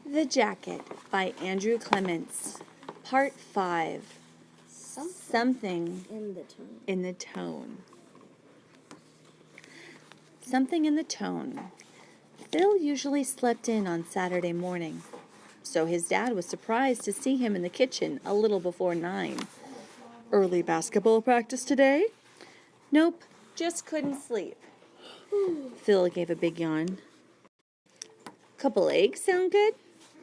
The Jacket by Andrew Clements. Part 5. Something in the tone. Something in the tone. Phil usually slept in on Saturday morning, so his dad was surprised to see him in the kitchen a little before 9. Early basketball practice today? Nope, just couldn't sleep. Phil gave a big yawn. Couple eggs sound good?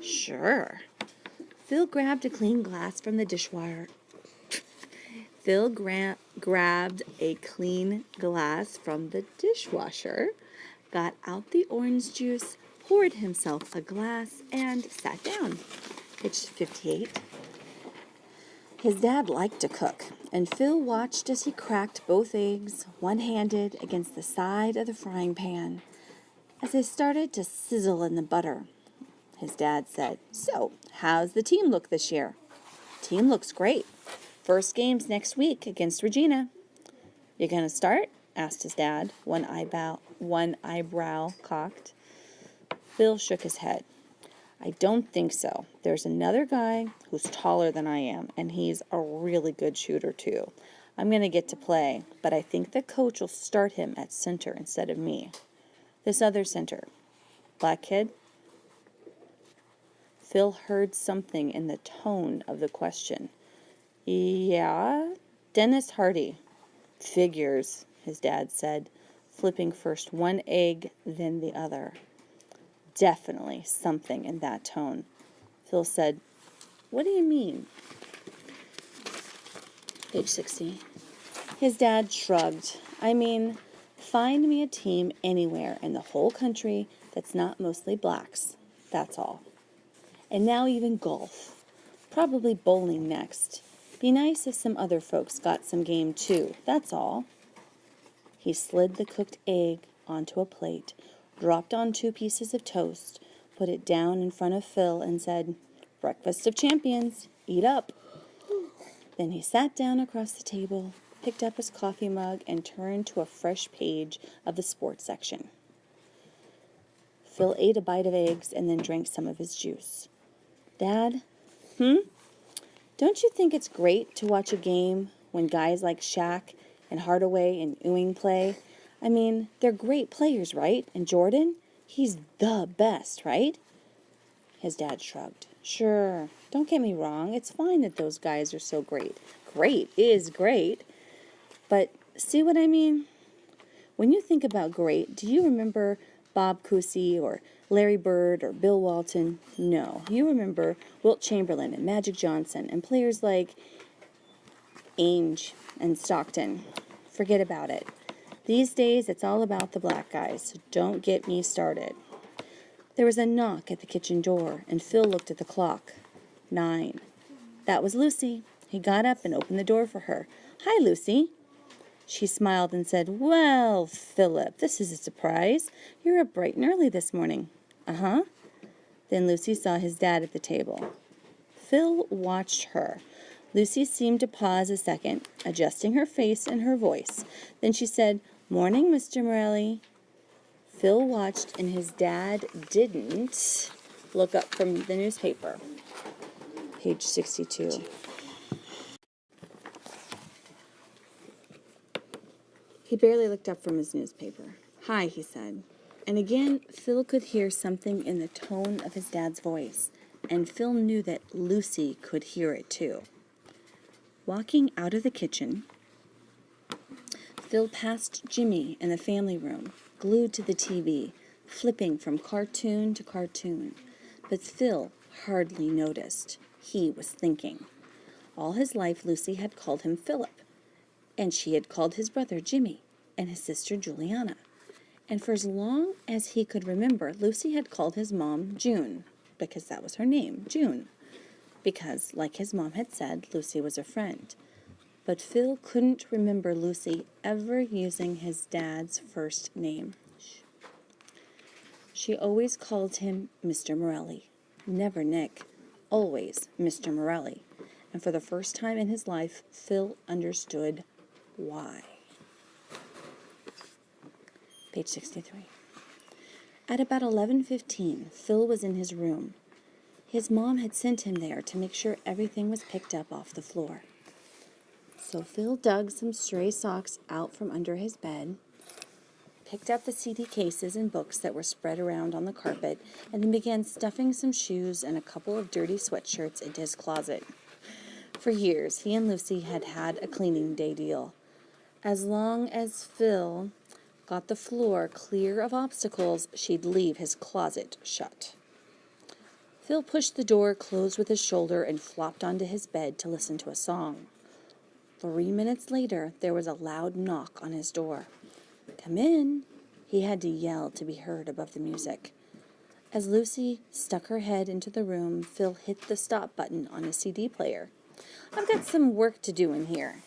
Sure. Phil grabbed a clean glass from the dishwasher. Phil grabbed a clean glass from the dishwasher, got out the orange juice, poured himself a glass, and sat down. Page 58. His dad liked to cook, and Phil watched as he cracked both eggs, one-handed, against the side of the frying pan. As they started to sizzle in the butter, his dad said, "So, how's the team look this year?" "Team looks great. First game's next week against Regina." "You gonna start?" asked his dad, one eyebrow cocked. Phil shook his head. "I don't think so. There's another guy who's taller than I am, and he's a really good shooter too. I'm gonna get to play, but I think the coach will start him at center instead of me." "This other center, black kid?" Phil heard something in the tone of the question. "Yeah, Dennis Hardy." "Figures," his dad said, flipping first one egg, then the other. Definitely something in that tone. Phil said, "What do you mean?" Page 60. His dad shrugged. "I mean, find me a team anywhere in the whole country that's not mostly blacks. That's all. And now even golf. Probably bowling next. Be nice if some other folks got some game too. That's all." He slid the cooked egg onto a plate, dropped on 2 pieces of toast, put it down in front of Phil, and said, "Breakfast of champions. Eat up." Then he sat down across the table, picked up his coffee mug, and turned to a fresh page of the sports section. Phil ate a bite of eggs and then drank some of his juice. "Dad, don't you think it's great to watch a game when guys like Shaq and Hardaway and Ewing play? I mean, they're great players, right? And Jordan, he's the best, right?" His dad shrugged. "Sure, don't get me wrong. It's fine that those guys are so great. Great is great. But see what I mean? When you think about great, do you remember Bob Cousy or Larry Bird or Bill Walton? No, you remember Wilt Chamberlain and Magic Johnson and players like Ainge and Stockton. Forget about it. These days, it's all about the black guys, so don't get me started." There was a knock at the kitchen door, and Phil looked at the clock. 9. That was Lucy. He got up and opened the door for her. "Hi, Lucy." She smiled and said, "Well, Philip, this is a surprise. You're up bright and early this morning." "Uh-huh." Then Lucy saw his dad at the table. Phil watched her. Lucy seemed to pause a second, adjusting her face and her voice. Then she said, "Morning, Mr. Morelli." Phil watched, and his dad didn't look up from the newspaper. Page 62. He barely looked up from his newspaper. "Hi," he said. And again, Phil could hear something in the tone of his dad's voice, and Phil knew that Lucy could hear it too. Walking out of the kitchen, Phil passed Jimmy in the family room, glued to the TV, flipping from cartoon to cartoon. But Phil hardly noticed. He was thinking. All his life, Lucy had called him Philip, and she had called his brother Jimmy and his sister Juliana. And for as long as he could remember, Lucy had called his mom June, because that was her name, June. Because, like his mom had said, Lucy was a friend. But Phil couldn't remember Lucy ever using his dad's first name. She always called him Mr. Morelli, never Nick, always Mr. Morelli. And for the first time in his life, Phil understood why. Page 63. At about 11:15, Phil was in his room. His mom had sent him there to make sure everything was picked up off the floor. So Phil dug some stray socks out from under his bed, picked up the CD cases and books that were spread around on the carpet, and then began stuffing some shoes and a couple of dirty sweatshirts into his closet. For years, he and Lucy had had a cleaning day deal. As long as Phil got the floor clear of obstacles, she'd leave his closet shut. Phil pushed the door closed with his shoulder and flopped onto his bed to listen to a song. 3 minutes later, there was a loud knock on his door. "Come in," he had to yell to be heard above the music. As Lucy stuck her head into the room, Phil hit the stop button on his CD player. "I've got some work to do in here."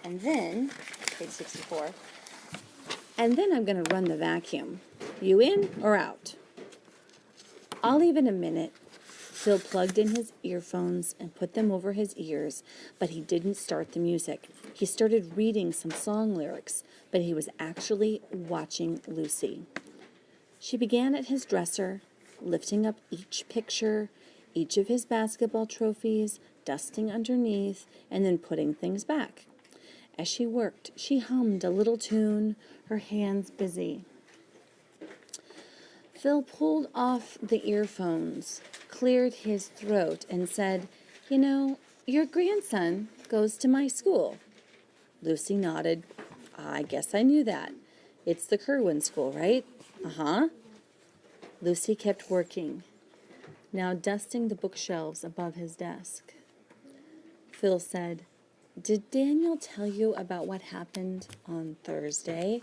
And then, page 64, "and then I'm going to run the vacuum. You in or out?" "I'll leave in a minute." Phil plugged in his earphones and put them over his ears, but he didn't start the music. He started reading some song lyrics, but he was actually watching Lucy. She began at his dresser, lifting up each picture, each of his basketball trophies, dusting underneath, and then putting things back. As she worked, she hummed a little tune, her hands busy. Phil pulled off the earphones, cleared his throat, and said, "You know, your grandson goes to my school." Lucy nodded. "I guess I knew that. It's the Kerwin school, right?" "Uh-huh." Lucy kept working, now dusting the bookshelves above his desk. Phil said, "Did Daniel tell you about what happened on Thursday?"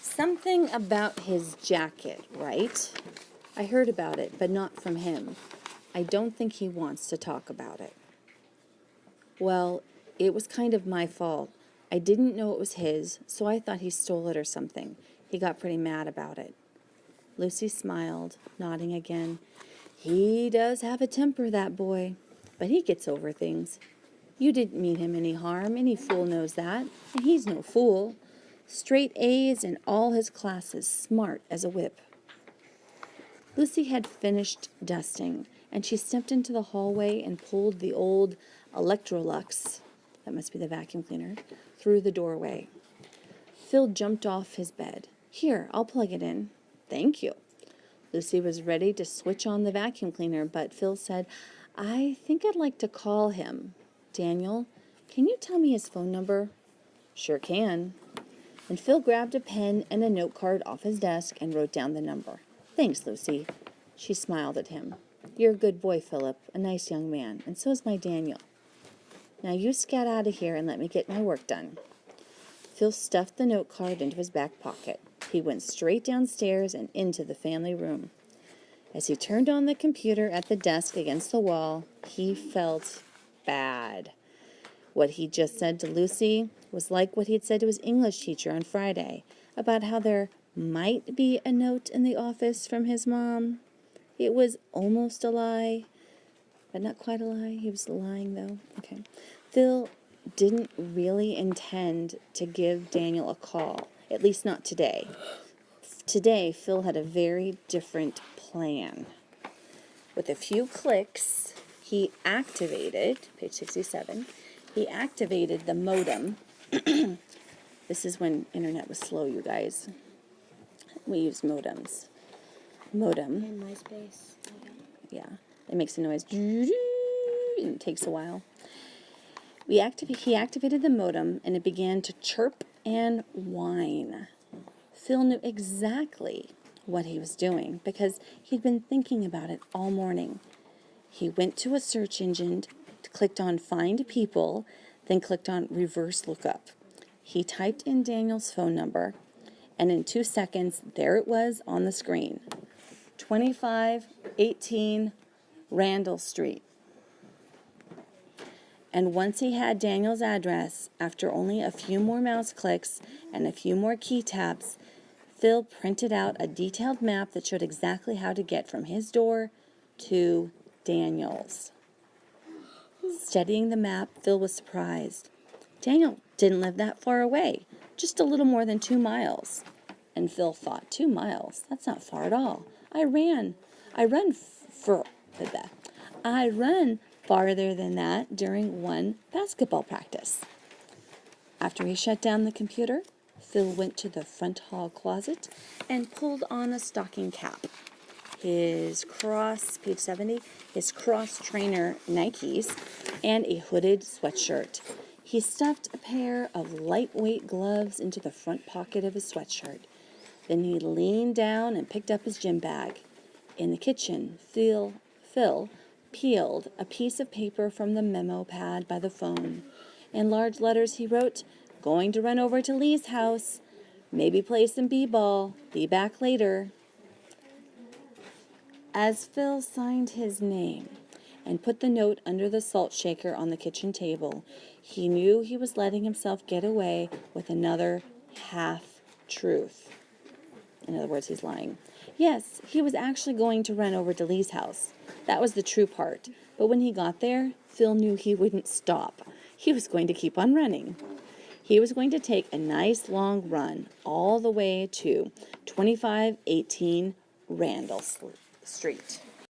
"Something about his jacket, right? I heard about it, but not from him. I don't think he wants to talk about it." "Well, it was kind of my fault. I didn't know it was his, so I thought he stole it or something. He got pretty mad about it." Lucy smiled, nodding again. "He does have a temper, that boy, but he gets over things. You didn't mean him any harm. Any fool knows that, and he's no fool. Straight A's in all his classes, smart as a whip." Lucy had finished dusting, and she stepped into the hallway and pulled the old Electrolux, that must be the vacuum cleaner, through the doorway. Phil jumped off his bed. "Here, I'll plug it in." "Thank you." Lucy was ready to switch on the vacuum cleaner, but Phil said, "I think I'd like to call him. Daniel, can you tell me his phone number?" "Sure can." And Phil grabbed a pen and a note card off his desk and wrote down the number. "Thanks, Lucy." She smiled at him. "You're a good boy, Philip, a nice young man, and so is my Daniel. Now you scat out of here and let me get my work done." Phil stuffed the note card into his back pocket. He went straight downstairs and into the family room. As he turned on the computer at the desk against the wall, he felt bad. What he just said to Lucy was like what he had said to his English teacher on Friday about how there might be a note in the office from his mom. It was almost a lie, but not quite a lie. He was lying, though. Okay. Phil didn't really intend to give Daniel a call, at least not today. Today, Phil had a very different plan. With a few clicks, he activated, page 67, he activated the modem. This is when internet was slow, you guys. We used modems. Modem. In MySpace. Yeah. It makes a noise. And it takes a while. He activated the modem, and it began to chirp and whine. Phil knew exactly what he was doing because he'd been thinking about it all morning. He went to a search engine, clicked on Find People, then clicked on Reverse Lookup. He typed in Daniel's phone number, and in 2 seconds, there it was on the screen. 2518 Randall Street. And once he had Daniel's address, after only a few more mouse clicks and a few more key taps, Phil printed out a detailed map that showed exactly how to get from his door to Daniel's. Studying the map, Phil was surprised. Daniel didn't live that far away, just a little more than 2 miles. And Phil thought, 2 miles? That's not far at all. I run farther than that during one basketball practice. After he shut down the computer, Phil went to the front hall closet and pulled on a stocking cap. Page 70, his cross-trainer Nikes, and a hooded sweatshirt. He stuffed a pair of lightweight gloves into the front pocket of his sweatshirt. Then he leaned down and picked up his gym bag. In the kitchen, Phil peeled a piece of paper from the memo pad by the phone. In large letters he wrote, "Going to run over to Lee's house. Maybe play some b-ball. Be back later." As Phil signed his name and put the note under the salt shaker on the kitchen table, he knew he was letting himself get away with another half-truth. In other words, he's lying. Yes, he was actually going to run over to Lee's house. That was the true part. But when he got there, Phil knew he wouldn't stop. He was going to keep on running. He was going to take a nice long run all the way to 2518 Randall Street.